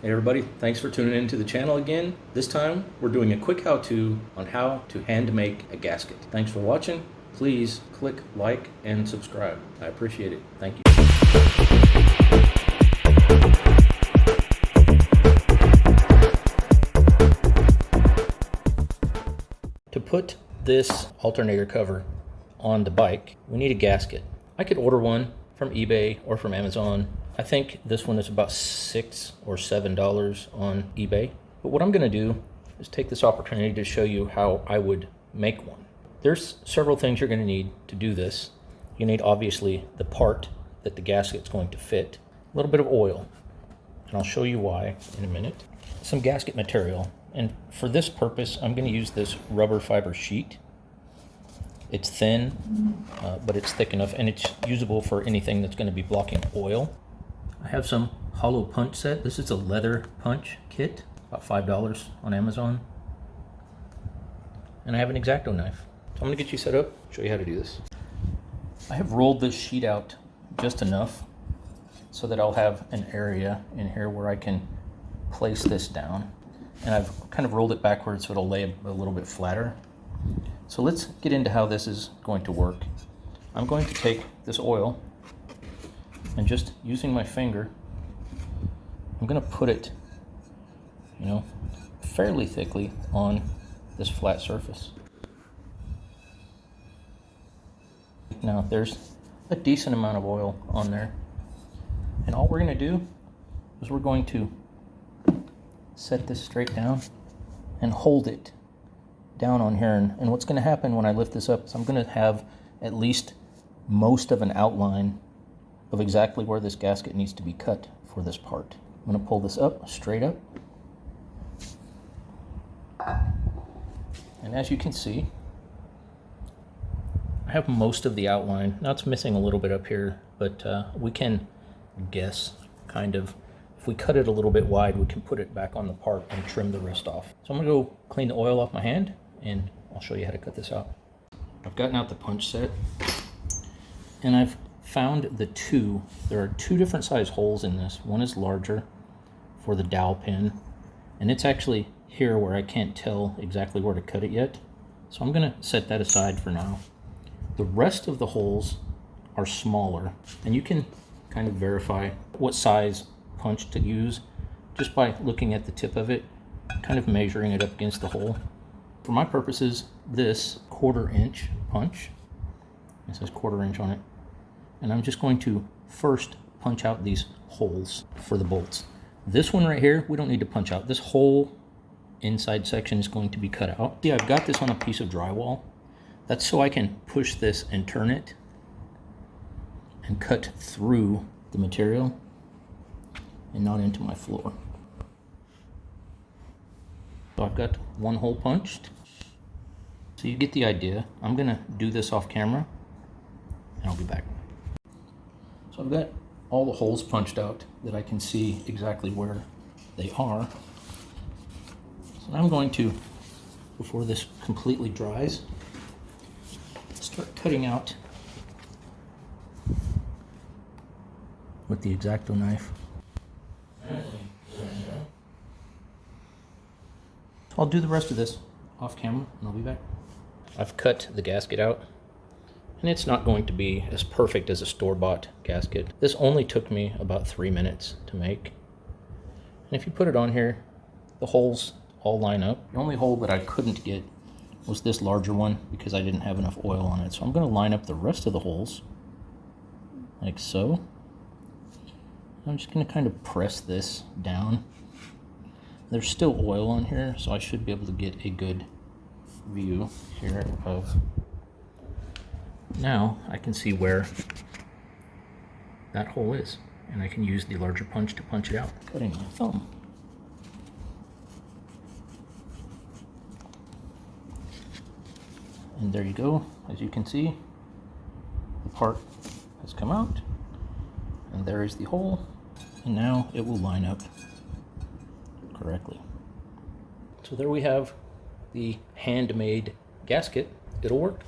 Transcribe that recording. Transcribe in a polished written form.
Hey everybody, thanks for tuning into the channel again. This time we're doing a quick how-to on how to hand make a gasket. Thanks for watching. Please click like and subscribe. I appreciate it. Thank you. To put this alternator cover on the bike, we need a gasket. I could order one from eBay or from Amazon. I think this one is about $6 or $7 on eBay. But what I'm going to do is take this opportunity to show you how I would make one. There's several things you're going to need to do this. You need obviously the part that the gasket's going to fit, a little bit of oil, and I'll show you why in a minute. Some gasket material, and for this purpose I'm going to use this rubber fiber sheet. It's thin, but it's thick enough, and it's usable for anything that's going to be blocking oil. I have some hollow punch set. This is a leather punch kit, about $5 on Amazon. And I have an X-Acto knife. So I'm going to get you set up, show you how to do this. I have rolled this sheet out just enough so that I'll have an area in here where I can place this down. And I've kind of rolled it backwards so it'll lay a little bit flatter. So let's get into how this is going to work. I'm going to take this oil and just using my finger, I'm going to put it, fairly thickly on this flat surface. Now there's a decent amount of oil on there, and all we're going to do is we're going to set this straight down and hold it down on here. And what's going to happen when I lift this up is I'm going to have at least most of an outline of exactly where this gasket needs to be cut for this part. I'm going to pull this up, straight up. And as you can see, I have most of the outline. Now it's missing a little bit up here, but we can guess, kind of. If we cut it a little bit wide, we can put it back on the part and trim the rest off. So I'm going to go clean the oil off my hand, and I'll show you how to cut this out. I've gotten out the punch set, and I've found there are two different size holes in this. One is larger for the dowel pin, and it's actually here where I can't tell exactly where to cut it yet. So I'm going to set that aside for now. The rest of the holes are smaller, and you can kind of verify what size punch to use just by looking at the tip of it, kind of measuring it up against the hole. For my purposes, this 1/4 inch punch, it says 1/4 inch on it, and I'm just going to first punch out these holes for the bolts. This one right here, we don't need to punch out. This whole inside section is going to be cut out. See, I've got this on a piece of drywall. That's so I can push this and turn it and cut through the material and not into my floor. So I've got one hole punched. So you get the idea. I'm gonna do this off camera and I'll be back. So I've got all the holes punched out that I can see exactly where they are. So I'm going to, before this completely dries, start cutting out with the X-Acto knife. I'll do the rest of this off camera and I'll be back. I've cut the gasket out, and it's not going to be as perfect as a store-bought gasket. This only took me about 3 minutes to make. And if you put it on here, the holes all line up. The only hole that I couldn't get was this larger one because I didn't have enough oil on it. So I'm going to line up the rest of the holes like so. I'm just going to kind of press this down. There's still oil on here, so I should be able to get a good view here of. Now I can see where that hole is, and I can use the larger punch to punch it out. Cutting my thumb. And there you go. As you can see, the part has come out, and there is the hole, and now it will line up correctly. So there we have the handmade gasket. It'll work.